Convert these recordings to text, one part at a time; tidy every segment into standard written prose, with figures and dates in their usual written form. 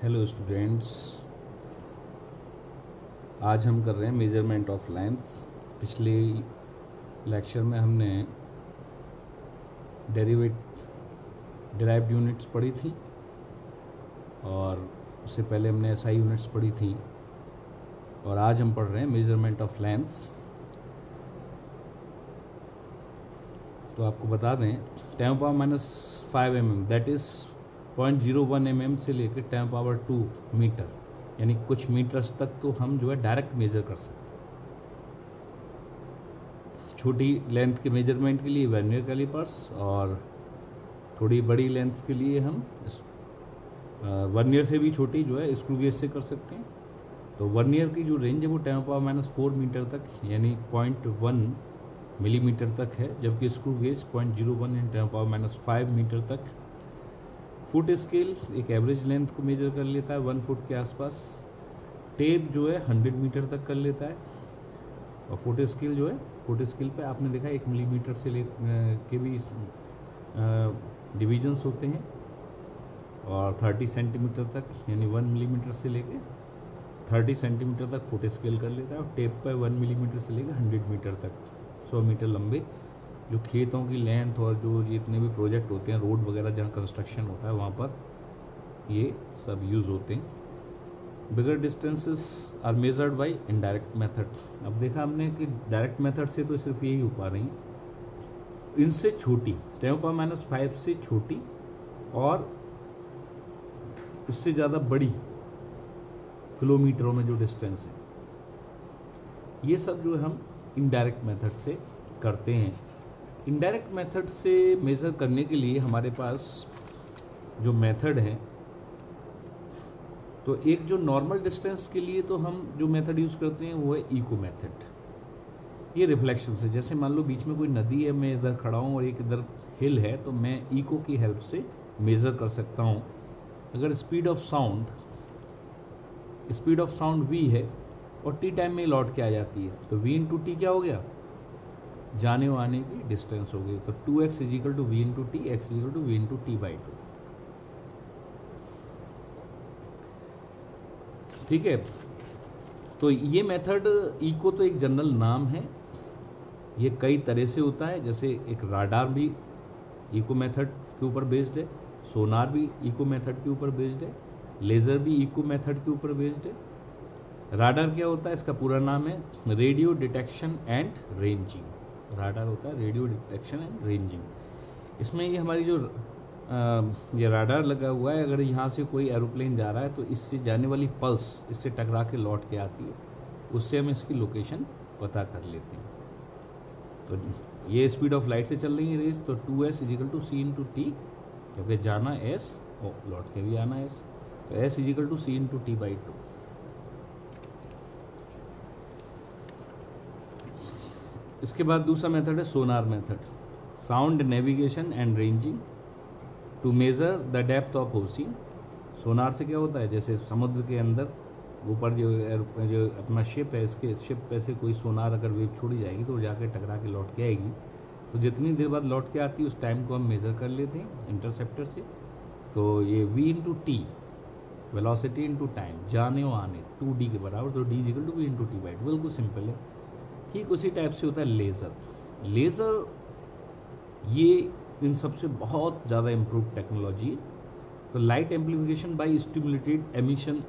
Hello students, आज हम कर रहे हैं मेजरमेंट ऑफ लेंथ। पिछले लेक्चर में हमने डिराइव्ड यूनिट्स पढ़ी थी और उससे पहले हमने एसआई यूनिट्स पढ़ी थी और आज हम पढ़ रहे हैं मेजरमेंट ऑफ लेंथ्स। तो आपको बता दें 10⁻⁻5 mm दैट इज़ 0.01 mm से लेकर 10⁻2 मीटर, यानी कुछ मीटर्स तक तो हम जो है डायरेक्ट मेज़र कर सकते हैं। छोटी लेंथ के मेजरमेंट के लिए वर्नियर कैलिपर्स और थोड़ी बड़ी लेंथ के लिए हम वर्नियर से भी छोटी जो है स्क्रू गेज से कर सकते हैं। तो वर्नियर की जो रेंज है वो 10⁻⁻4 मीटर तक यानी 0.1 मिलीमीटर तक है, जबकि स्क्रू गेज 0.01 × 10⁻⁻5 मीटर तक। फुट स्केल एक एवरेज लेंथ को मेजर कर लेता है 1 फुट के आसपास। टेप जो है 100 मीटर तक कर लेता है और फुट स्केल जो है, फुट स्केल पे आपने देखा 1 मिलीमीटर से ले के भी डिवीजन्स होते हैं और 30 सेंटीमीटर तक यानी 1 मिलीमीटर से लेके 30 सेंटीमीटर तक फुट स्केल कर लेता है और टेप पर 1 मिलीमीटर से लेकर 100 मीटर तक 100 मीटर लंबे जो खेतों की लेंथ और जो जितने भी प्रोजेक्ट होते हैं रोड वगैरह जहाँ कंस्ट्रक्शन होता है वहाँ पर ये सब यूज़ होते हैं। Bigger distances are measured by indirect method. अब देखा हमने कि डायरेक्ट मेथड से तो सिर्फ यही हो पा रही है, इनसे छोटी 10⁻⁻5 से छोटी और इससे ज़्यादा बड़ी किलोमीटरों में जो डिस्टेंस है, ये सब जो हम इनडायरेक्ट मेथड से करते हैं। इनडायरेक्ट मेथड से मेज़र करने के लिए हमारे पास जो मेथड है, तो एक जो नॉर्मल डिस्टेंस के लिए तो हम जो मेथड यूज़ करते हैं वो है इको मेथड। ये रिफ्लेक्शन से, जैसे मान लो बीच में कोई नदी है, मैं इधर खड़ा हूँ और एक इधर हिल है, तो मैं इको की हेल्प से मेज़र कर सकता हूँ। अगर स्पीड ऑफ साउंड v है और t टाइम में लौट के आ जाती है, तो v × t क्या हो गया, जाने और आने की डिस्टेंस हो गई। तो 2x = v × t, x = v × t/2। ठीक है, तो ये मेथड इको तो एक जनरल नाम है, ये कई तरह से होता है। जैसे एक राडार भी इको मेथड के ऊपर बेस्ड है, सोनार भी इको मेथड के ऊपर बेस्ड है, लेज़र भी इको मेथड के ऊपर बेस्ड है। राडार क्या होता है, इसका पूरा नाम है radio detection and ranging. Radar होता है रेडियो डिटेक्शन एंड रेंजिंग। इसमें ये हमारी जो ये राडार लगा हुआ है, अगर यहाँ से कोई एरोप्लेन जा रहा है तो इससे जाने वाली पल्स इससे टकरा के लौट के आती है, उससे हम इसकी लोकेशन पता कर लेते हैं। तो ये स्पीड ऑफ लाइट से चल रही है रेस, तो 2s = c × t, क्योंकि जाना s और लौट के भी आना s, तो s = c × t/2। इसके बाद दूसरा मेथड है sonar method, sound navigation and ranging to measure the depth of ocean. Sonar से क्या होता है, जैसे समुद्र के अंदर ऊपर जो अपना शिप है, इसके शिप पे से कोई सोनार अगर वेव छोड़ी जाएगी तो वो जाके टकरा के लौट के आएगी, तो जितनी देर बाद लौट के आती है उस टाइम को हम मेज़र कर लेते हैं इंटरसेप्टर से। तो ये v × t, वेलोसिटी × टाइम, जाने और आने 2d के बराबर, तो d = v × t/2। बिल्कुल सिंपल है। ठीक उसी टाइप से होता है लेज़र। ये इन सबसे बहुत ज़्यादा इम्प्रूव टेक्नोलॉजी है। तो light amplification by stimulated emission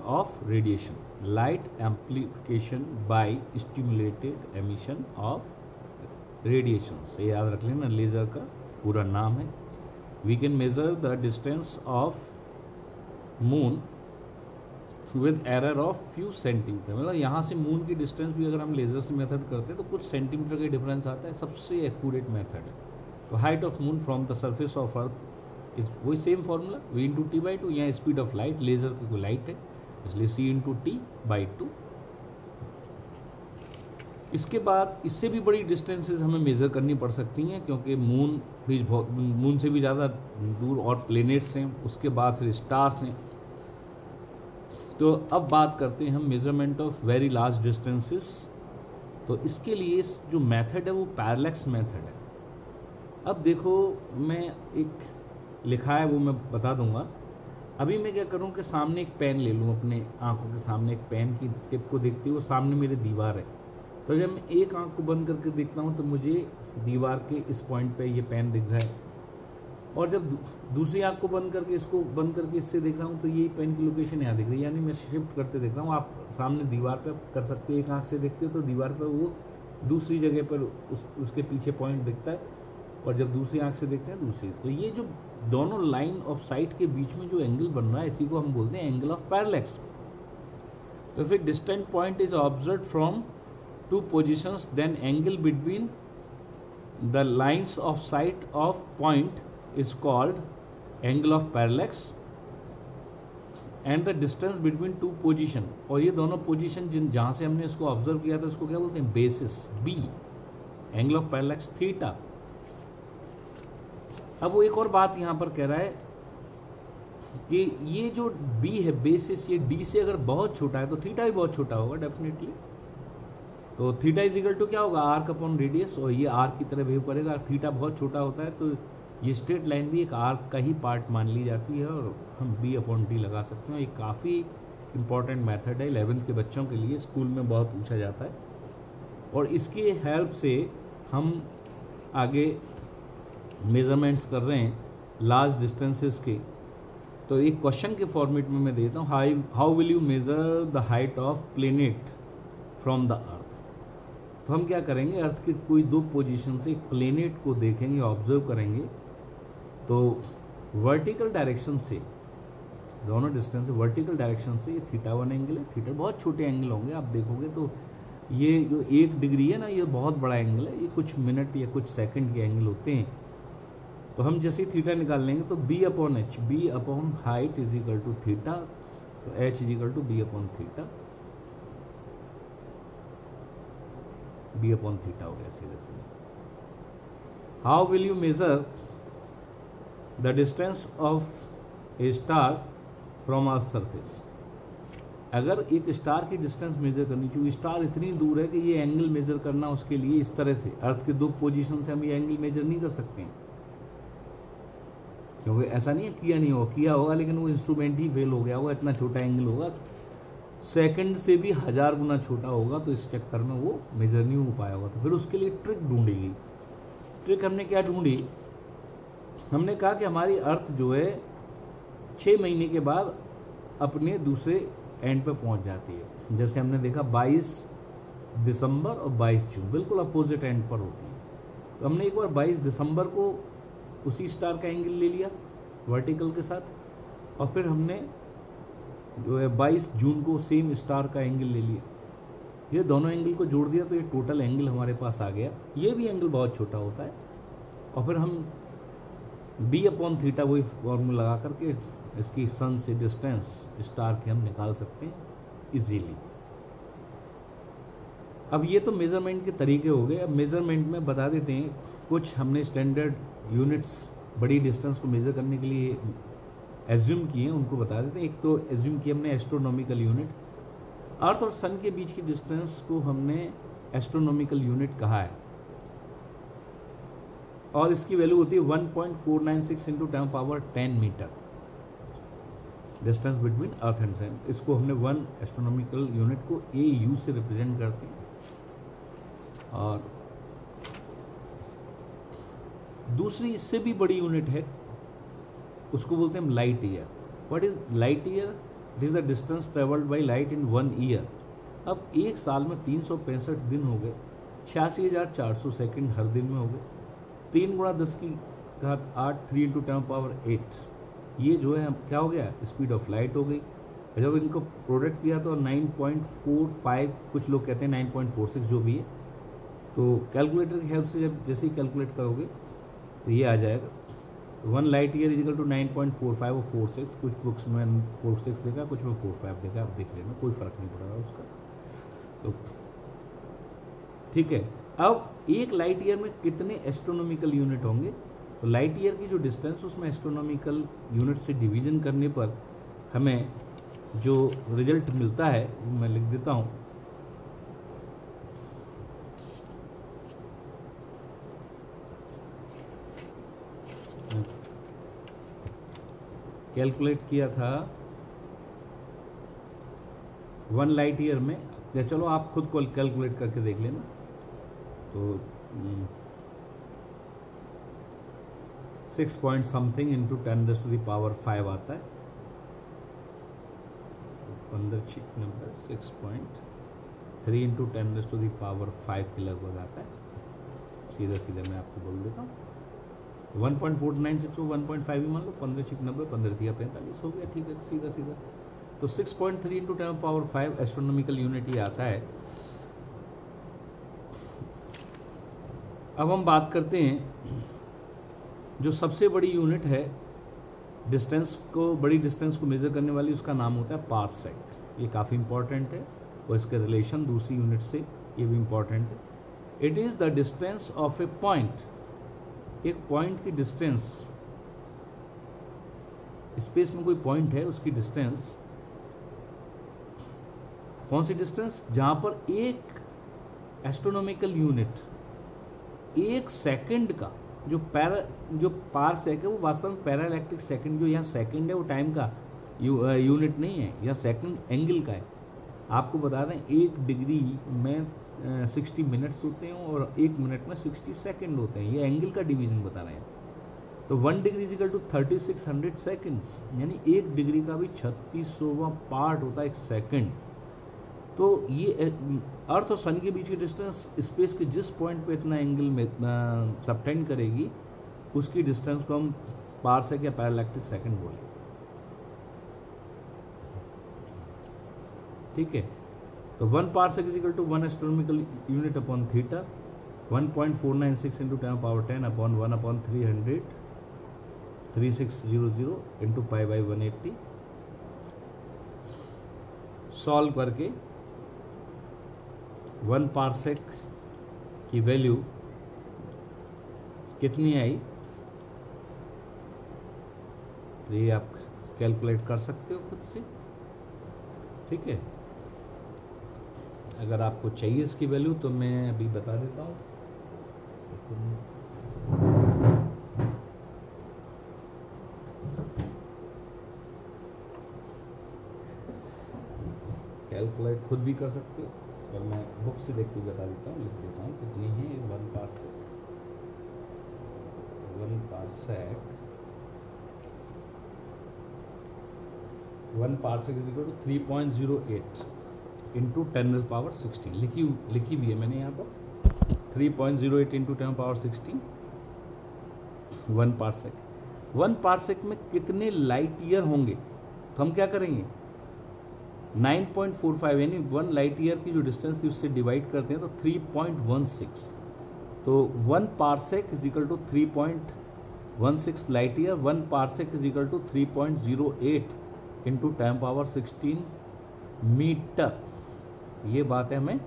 of radiation, light amplification by stimulated emission of radiation से याद रख लेना, लेज़र का पूरा नाम है। We can measure the distance of moon with error of few centimetre. मतलब यहाँ से मून की डिस्टेंस भी अगर हम लेज़र से मेथड करते हैं तो कुछ सेंटीमीटर का डिफरेंस आता है, सबसे एक्यूरेट मेथड है। तो height of moon from the surface of earth is वही सेम फार्मूला v × t/2। यहाँ स्पीड ऑफ लाइट, लेज़र की कोई लाइट है इसलिए c × t/2। इसके बाद इससे भी बड़ी डिस्टेंसेस हमें मेज़र करनी पड़ सकती हैं, क्योंकि मून से भी ज़्यादा दूर और प्लेनेट्स हैं, उसके बाद फिर स्टार्स हैं। तो अब बात करते हैं हम measurement of very large distances. तो इसके लिए जो मेथड है वो पैरेलैक्स मेथड है। अब देखो, मैं एक लिखा है वो मैं बता दूंगा। अभी मैं क्या करूं कि सामने एक पेन ले लूं, अपने आंखों के सामने एक पेन की टिप को देखते हुए सामने मेरे दीवार है, तो जब मैं एक आंख को बंद करके देखता हूं तो मुझे दीवार के इस पॉइंट पे ये पेन दिख रहा है, और जब दूसरी आंख को बंद करके इसको बंद करके इससे देख रहा हूँ तो ये पेन की लोकेशन यहाँ दिख रही है, यानी मैं शिफ्ट करते देख रहा हूँ। आप सामने दीवार पर कर सकते हो, एक आंख से देखते हो तो दीवार पर वो दूसरी जगह पर उसके पीछे पॉइंट दिखता है, और जब दूसरी आंख से देखते हैं दूसरी। तो ये जो दोनों लाइन ऑफ साइट के बीच में जो एंगल बन रहा है इसी को हम बोलते हैं एंगल ऑफ पैरेलैक्स। तो फिर distant point is observe from two positions, then angle between the lines of sight of point is called angle of parallax and the distance between two position, और ये दोनों पोजीशन जहां से हमने इसको observe किया था उसको क्या बोलते हैं, basis, B, angle of parallax theta. अब वो एक और बात यहां पर कह रहा है कि ये जो बी है बेसिस, ये डी से अगर बहुत छोटा है तो थीटा भी बहुत छोटा होगा डेफिनेटली। तो थीटा इज इक्वल टू क्या होगा, आर्क अपॉन रेडियस, और ये आर्क की तरह बिहेव करेगा। थीटा बहुत छोटा होता है तो ये स्ट्रेट लाइन भी एक आर्क का ही पार्ट मान ली जाती है, और हम बी अपॉन डी लगा सकते हैं। ये काफ़ी इंपॉर्टेंट मेथड है, 11th के बच्चों के लिए स्कूल में बहुत पूछा जाता है, और इसकी हेल्प से हम आगे मेजरमेंट्स कर रहे हैं लार्ज डिस्टेंसेस के। तो एक क्वेश्चन के फॉर्मेट में मैं देता हूँ, how will you measure the height of planet from the earth. तो हम क्या करेंगे, अर्थ के कोई दो पोजीशन से एक प्लेनेट को देखेंगे, ऑब्जर्व करेंगे, तो वर्टिकल डायरेक्शन से दोनों डिस्टेंस से वर्टिकल डायरेक्शन से ये θ1 एंगल है। थीटा बहुत छोटे एंगल होंगे, आप देखोगे तो ये जो 1 डिग्री है ना, ये बहुत बड़ा एंगल है, ये कुछ मिनट या कुछ सेकंड के एंगल होते हैं। तो हम जैसे ही थीटा निकाल लेंगे तो B upon H, B upon height is equal to theta, तो H is equal to B upon theta, B upon theta हो गया सीधे सीधे। How will you measure the distance of a star from earth surface. अगर एक star की distance measure करनी चाहिए, स्टार इतनी दूर है कि ये एंगल मेजर करना उसके लिए इस तरह से, अर्थ के दो पोजीशन से हम ये एंगल मेजर नहीं कर सकते हैं, क्योंकि ऐसा नहीं है किया होगा लेकिन वो इंस्ट्रूमेंट ही फेल हो गया होगा, इतना छोटा एंगल होगा, सेकंड से भी 1000 गुना छोटा होगा, तो इस चक्कर में वो मेजर नहीं हो पाया होगा। तो फिर उसके लिए ट्रिक ढूंढेगी। ट्रिक हमने क्या ढूंढी, हमने कहा कि हमारी अर्थ जो है 6 महीने के बाद अपने दूसरे एंड पे पहुंच जाती है। जैसे हमने देखा 22 दिसंबर और 22 जून बिल्कुल अपोजिट एंड पर होती है। तो हमने एक बार 22 दिसंबर को उसी स्टार का एंगल ले लिया वर्टिकल के साथ, और फिर हमने जो है 22 जून को सेम स्टार का एंगल ले लिया। ये दोनों एंगल को जोड़ दिया तो ये टोटल एंगल हमारे पास आ गया। ये भी एंगल बहुत छोटा होता है, और फिर हम बी अपॉन थीटा वही फॉर्मूला लगा करके इसकी सन से डिस्टेंस स्टार के हम निकाल सकते हैं इजीली। अब ये तो मेजरमेंट के तरीके हो गए। अब मेजरमेंट में बता देते हैं कुछ हमने स्टैंडर्ड यूनिट्स बड़ी डिस्टेंस को मेजर करने के लिए एज्यूम किए हैं, उनको बता देते हैं। एक तो एज्यूम किया हमने एस्ट्रोनॉमिकल यूनिट, अर्थ और सन के बीच की डिस्टेंस को हमने एस्ट्रोनॉमिकल यूनिट कहा है, और इसकी वैल्यू होती है 1.496 into 10⁻10 metre, distance between earth and sun. इसको हमने 1 एस्ट्रोनॉमिकल यूनिट को AU से रिप्रेजेंट करते हैं, और दूसरी इससे भी बड़ी यूनिट है, उसको बोलते हैं हम light year. What is light year? It is the distance travelled by light in 1 year. अब एक साल में 365 दिन हो गए, 86,400 सेकेंड हर दिन में हो गए, 3 गुणा 10 की घात 8, 3 इंटू 10⁻8, ये जो है क्या हो गया, स्पीड ऑफ लाइट हो गई। जब इनको प्रोडक्ट किया तो 9.45, कुछ लोग कहते हैं 9.46 जो भी है, तो कैलकुलेटर की हेल्प से जब जैसे ही कैलकुलेट करोगे तो ये आ जाएगा 1 लाइट ईयर इजिकल टू 9.45 और 46, कुछ बुक्स में 46 देखा, कुछ में 45 देखा, आप देख लेना, कोई फ़र्क नहीं पड़ रहा उसका। तो ठीक है, अब एक लाइट ईयर में कितने एस्ट्रोनॉमिकल यूनिट होंगे? तो लाइट ईयर की जो डिस्टेंस उसमें एस्ट्रोनॉमिकल यूनिट से डिवीजन करने पर हमें जो रिजल्ट मिलता है वो मैं लिख देता हूँ। कैलकुलेट किया था 1 लाइट ईयर में, या चलो आप खुद को कैलकुलेट करके देख लेना। तो 6 पॉइंट समथिंग इंटू 10⁵ आता है। 6.3 इंटू 10⁵ के लगभग आता है। सीधा सीधा मैं आपको बोल देता हूँ 1.496 को 1.5 ही मान लो, 15×90 15×45 हो गया। ठीक है, सीधा सीधा। तो 6.3 इंटू 10⁵ एस्ट्रोनॉमिकल यूनिट ये आता है। अब हम बात करते हैं जो सबसे बड़ी यूनिट है बड़ी डिस्टेंस को मेजर करने वाली, उसका नाम होता है पारसेक। ये काफ़ी इंपॉर्टेंट है और इसके रिलेशन दूसरी यूनिट से ये भी इंपॉर्टेंट है। It is the distance of A point, एक पॉइंट की डिस्टेंस, स्पेस में कोई पॉइंट है उसकी डिस्टेंस, कौन सी डिस्टेंस, जहां पर एक एस्ट्रोनॉमिकल यूनिट, एक सेकंड का जो पारसेक है वो वास्तव में पैरालैक्टिक सेकंड, जो यहाँ सेकंड है वो टाइम का यूनिट नहीं है, यह सेकंड एंगल का है। आपको बता दें 1 डिग्री में 60 मिनट्स होते हैं और 1 मिनट में 60 सेकंड होते हैं। ये एंगल का डिवीजन बता रहे हैं। तो 1 डिग्री इक्वल टू 3600 सेकंड्स, यानी 1 डिग्री का भी 3600वां पार्ट होता है एक सेकंड। तो ये अर्थ और सन के बीच की डिस्टेंस स्पेस के जिस पॉइंट पे इतना एंगल में सबटेंड करेगी, उसकी डिस्टेंस को हम पारसेक या पैरालैक्टिक सेकंड बोलेंगे। ठीक है, तो 1 parsec is equal to 1 astronomical unit upon theta, 1.496 into 10⁻10 upon 1/300 3600 into π/180। Solve करके 1 पारसेक की वैल्यू कितनी आई, ये आप कैलकुलेट कर सकते हो खुद से। ठीक है, अगर आपको चाहिए इसकी वैल्यू तो मैं अभी बता देता हूँ। कैलकुलेट खुद भी कर सकते हो और मैं बुक से देख के बता देता हूँ, लिख देता हूँ कितनी है 1 parsec. 1 parsec is equal to 3.08 into 10⁻16 लिखी भी है मैंने यहाँ पर। 3.08 इंटू 10⁻16 1 पारसेक। 1 पारसेक में कितने लाइट ईयर होंगे, तो हम क्या करेंगे 9.45 यानी 1 लाइट ईयर की जो डिस्टेंस थी उससे डिवाइड करते हैं तो 3.16। तो 1 parsec is equal to 3.16 light year. 1 parsec is equal to 3.08 into 10⁻16 metre. ये बात है हमें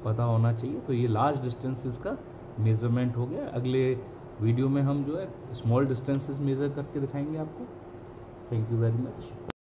पता होना चाहिए। तो ये लार्ज डिस्टेंसेस का मेजरमेंट हो गया। अगले वीडियो में हम जो है स्मॉल डिस्टेंसेस मेजर करके दिखाएंगे आपको। Thank you very much.